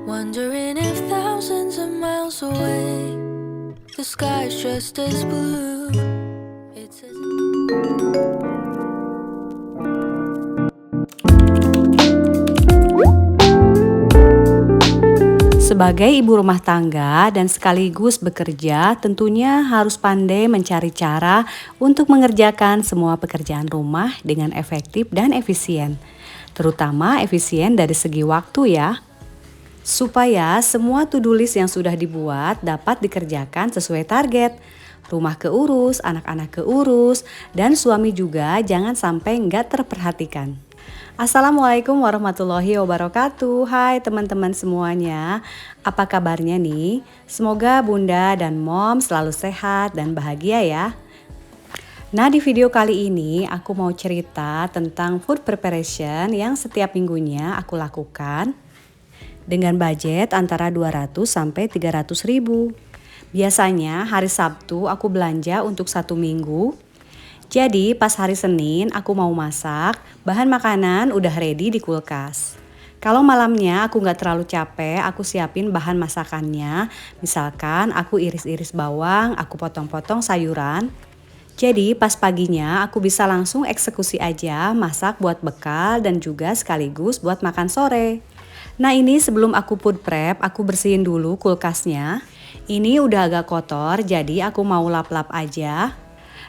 Wondering if thousands of miles away, the sky's just as blue. It's as Sebagai ibu rumah tangga dan sekaligus bekerja, tentunya harus pandai mencari cara untuk mengerjakan semua pekerjaan rumah dengan efektif dan efisien. Terutama efisien dari segi waktu ya. Supaya semua to-do list yang sudah dibuat dapat dikerjakan sesuai target. Rumah keurus, anak-anak keurus, dan suami juga jangan sampai nggak terperhatikan. Assalamualaikum warahmatullahi wabarakatuh. Hai teman-teman semuanya, apa kabarnya nih? Semoga bunda dan mom selalu sehat dan bahagia ya. Nah, di video kali ini aku mau cerita tentang food preparation yang setiap minggunya aku lakukan dengan budget antara 200 sampai 300 ribu. Biasanya hari Sabtu aku belanja untuk 1 minggu. Jadi pas hari Senin aku mau masak, bahan makanan udah ready di kulkas. Kalau malamnya aku gak terlalu capek, aku siapin bahan masakannya. Misalkan aku iris-iris bawang, aku potong-potong sayuran. Jadi pas paginya aku bisa langsung eksekusi aja masak buat bekal dan juga sekaligus buat makan sore. Nah ini sebelum aku food prep, aku bersihin dulu kulkasnya. Ini udah agak kotor jadi aku mau lap-lap aja.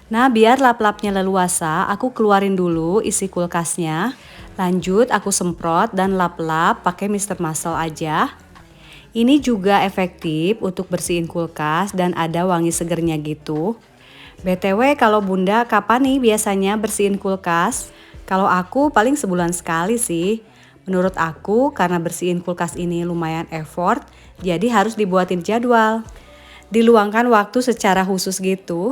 Nah biar lap-lapnya leluasa, aku keluarin dulu isi kulkasnya. Lanjut aku semprot dan lap-lap pakai Mr. Muscle aja. Ini juga efektif untuk bersihin kulkas dan ada wangi segernya gitu. BTW kalau bunda kapan nih biasanya bersihin kulkas? Kalau aku paling sebulan sekali sih. Menurut aku karena bersihin kulkas ini lumayan effort, jadi harus dibuatin jadwal. Diluangkan waktu secara khusus gitu.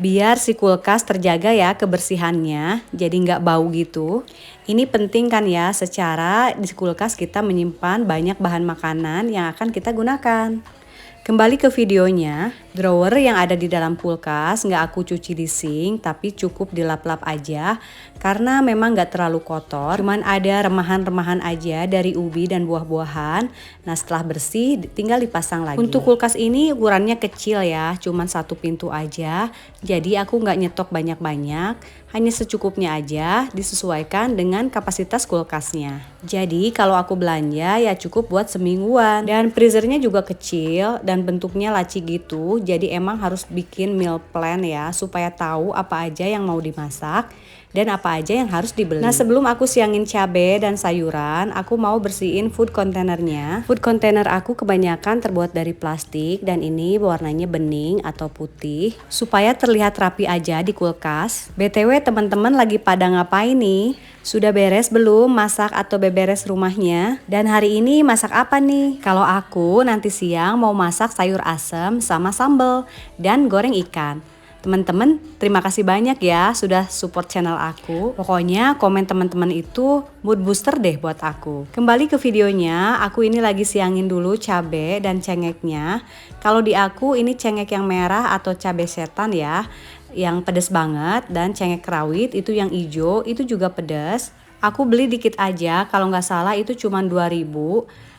Biar si kulkas terjaga ya kebersihannya, jadi nggak bau gitu. Ini penting kan ya, secara di kulkas kita menyimpan banyak bahan makanan yang akan kita gunakan. Kembali ke videonya, drawer yang ada di dalam kulkas nggak aku cuci di sink, tapi cukup dilap-lap aja karena memang nggak terlalu kotor. Cuman ada remahan-remahan aja dari ubi dan buah-buahan. Nah setelah bersih tinggal dipasang lagi. Untuk kulkas ini ukurannya kecil ya, cuman 1 pintu aja. Jadi aku nggak nyetok banyak-banyak, hanya secukupnya aja disesuaikan dengan kapasitas kulkasnya. Jadi kalau aku belanja ya cukup buat semingguan. Dan freezernya juga kecil dan bentuknya laci gitu. Jadi emang harus bikin meal plan ya supaya tahu apa aja yang mau dimasak dan apa aja yang harus dibeli. Nah sebelum aku siangin cabai dan sayuran, aku mau bersihin food containernya. Food container aku kebanyakan terbuat dari plastik dan ini warnanya bening atau putih supaya terlihat rapi aja di kulkas. BTW teman-teman lagi pada ngapain nih? Sudah beres belum masak atau beberes rumahnya? Dan hari ini masak apa nih? Kalau aku nanti siang mau masak sayur asem sama sambal dan goreng ikan. Teman-teman, terima kasih banyak ya sudah support channel aku. Pokoknya komen teman-teman itu mood booster deh buat aku. Kembali ke videonya, aku ini lagi siangin dulu cabai dan cengeknya. Kalau di aku ini cengek yang merah atau cabai setan ya, yang pedas banget, dan cengek rawit itu yang hijau, itu juga pedas. Aku beli dikit aja, kalau nggak salah itu cuma 2.000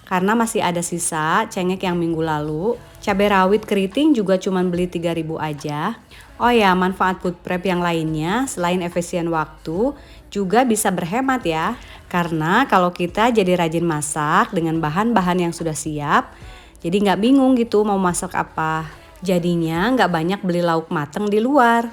karena masih ada sisa cengek yang minggu lalu. Cabai rawit keriting juga cuma beli 3.000 aja. Oh ya, manfaat food prep yang lainnya selain efisien waktu juga bisa berhemat ya. Karena kalau kita jadi rajin masak dengan bahan-bahan yang sudah siap, jadi nggak bingung gitu mau masak apa. Jadinya nggak banyak beli lauk mateng di luar.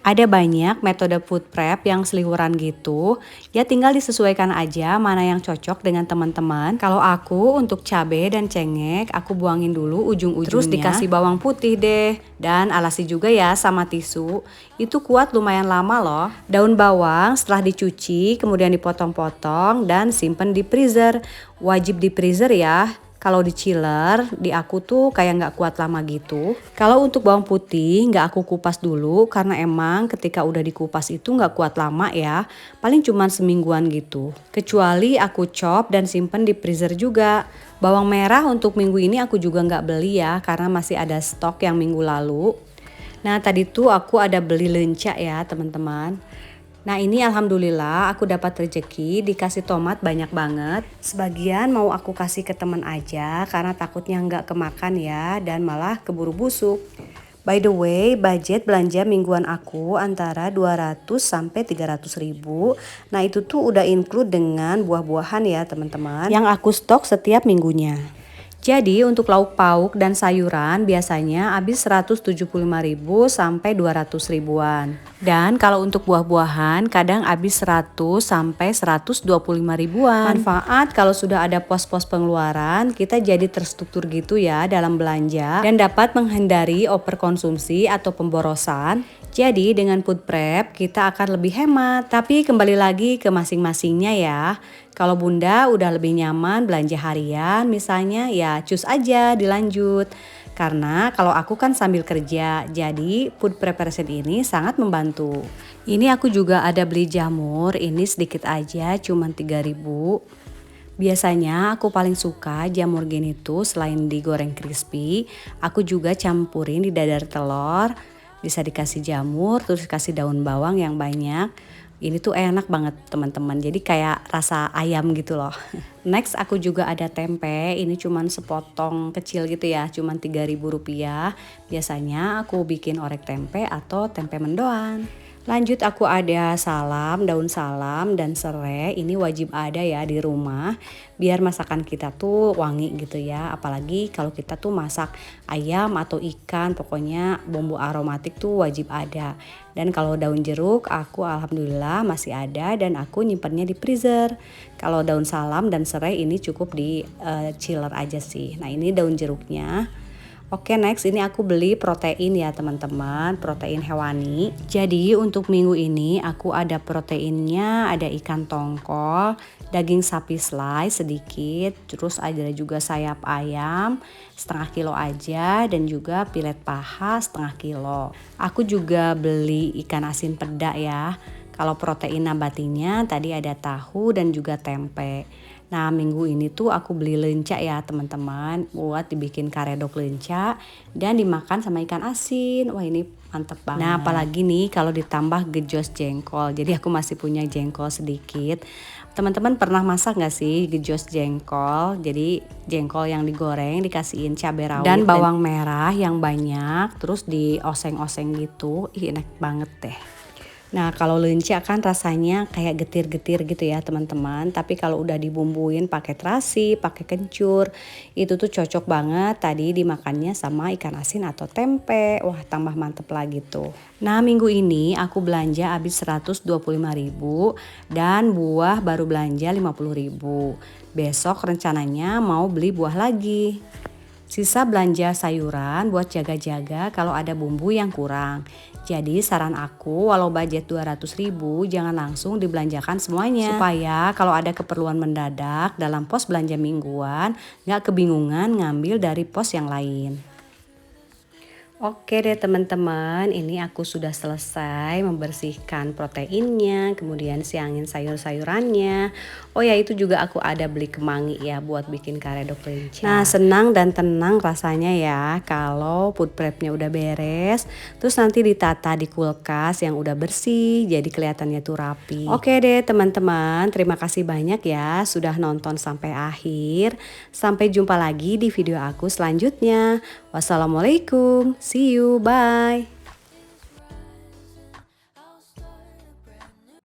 Ada banyak metode food prep yang seliweran gitu, ya tinggal disesuaikan aja mana yang cocok dengan teman-teman. Kalau aku untuk cabai dan cengek, aku buangin dulu ujung-ujungnya. Terus dikasih bawang putih deh, dan alasi juga ya sama tisu. Itu kuat lumayan lama loh. Daun bawang setelah dicuci, kemudian dipotong-potong dan simpen di freezer. Wajib di freezer ya. Kalau di chiller, di aku tuh kayak nggak kuat lama gitu. Kalau untuk bawang putih nggak aku kupas dulu karena emang ketika udah dikupas itu nggak kuat lama ya. Paling cuma semingguan gitu. Kecuali aku chop dan simpen di freezer juga. Bawang merah untuk minggu ini aku juga nggak beli ya karena masih ada stok yang minggu lalu. Nah tadi tuh aku ada beli lenca ya teman-teman. Nah ini alhamdulillah aku dapat rezeki dikasih tomat banyak banget. Sebagian mau aku kasih ke teman aja karena takutnya nggak kemakan ya dan malah keburu busuk. By the way, budget belanja mingguan aku antara 200 sampai 300 ribu. Nah itu tuh udah include dengan buah-buahan ya teman-teman, yang aku stok setiap minggunya. Jadi untuk lauk pauk dan sayuran biasanya habis 175.000 sampai 200 ribuan. Dan kalau untuk buah-buahan kadang habis 100 sampai 125 ribuan. Manfaat kalau sudah ada pos-pos pengeluaran, kita jadi terstruktur gitu ya dalam belanja dan dapat menghindari overkonsumsi atau pemborosan. Jadi dengan food prep kita akan lebih hemat, tapi kembali lagi ke masing-masingnya ya. Kalau bunda udah lebih nyaman belanja harian misalnya ya cus aja dilanjut. Karena kalau aku kan sambil kerja, jadi food preparation ini sangat membantu. Ini aku juga ada beli jamur, ini sedikit aja cuman 3.000. Biasanya aku paling suka jamur gini tuh selain digoreng crispy, aku juga campurin di dadar telur. Bisa dikasih jamur, terus kasih daun bawang yang banyak. Ini tuh enak banget teman-teman, jadi kayak rasa ayam gitu loh. Next aku juga ada tempe, ini cuman sepotong kecil gitu ya, cuman 3.000 rupiah. Biasanya aku bikin orek tempe atau tempe mendoan. Lanjut aku ada salam, daun salam dan serai, ini wajib ada ya di rumah biar masakan kita tuh wangi gitu ya. Apalagi kalau kita tuh masak ayam atau ikan, pokoknya bumbu aromatik tuh wajib ada. Dan kalau daun jeruk aku alhamdulillah masih ada dan aku nyimpennya di freezer. Kalau daun salam dan serai ini cukup di chiller aja sih. Nah ini daun jeruknya. Oke, next ini aku beli protein ya teman-teman, protein hewani. Jadi untuk minggu ini aku ada proteinnya, ada ikan tongkol, daging sapi slice sedikit, terus ada juga sayap ayam setengah kilo aja dan juga pilet paha setengah kilo. Aku juga beli ikan asin peda ya. Kalau protein nabatinya tadi ada tahu dan juga tempe. Nah minggu ini tuh aku beli lenca ya teman-teman, buat dibikin karedok lenca dan dimakan sama ikan asin. Wah ini mantep banget. Nah apalagi nih kalau ditambah gejos jengkol, jadi aku masih punya jengkol sedikit. Teman-teman pernah masak gak sih gejos jengkol? Jadi jengkol yang digoreng dikasihin cabai rawit dan bawang merah yang banyak, terus dioseng-oseng gitu. Ih enak banget deh. Nah kalau lenca kan rasanya kayak getir-getir gitu ya teman-teman. Tapi kalau udah dibumbuin pakai terasi, pakai kencur, itu tuh cocok banget tadi dimakannya sama ikan asin atau tempe. Wah tambah mantep lagi tuh. Nah minggu ini aku belanja habis 125.000 dan buah baru belanja 50.000. Besok rencananya mau beli buah lagi. Sisa belanja sayuran buat jaga-jaga kalau ada bumbu yang kurang. Jadi saran aku walau budget 200.000 jangan langsung dibelanjakan semuanya. Supaya kalau ada keperluan mendadak dalam pos belanja mingguan gak kebingungan ngambil dari pos yang lain. Oke deh teman-teman, ini aku sudah selesai membersihkan proteinnya, kemudian siangin sayur-sayurannya. Oh ya itu juga aku ada beli kemangi ya buat bikin karedok lenca. Nah senang dan tenang rasanya ya kalau food prepnya udah beres. Terus nanti ditata di kulkas yang udah bersih jadi kelihatannya tuh rapi. Oke deh teman-teman, terima kasih banyak ya sudah nonton sampai akhir. Sampai jumpa lagi di video aku selanjutnya. Wassalamualaikum. See you, bye.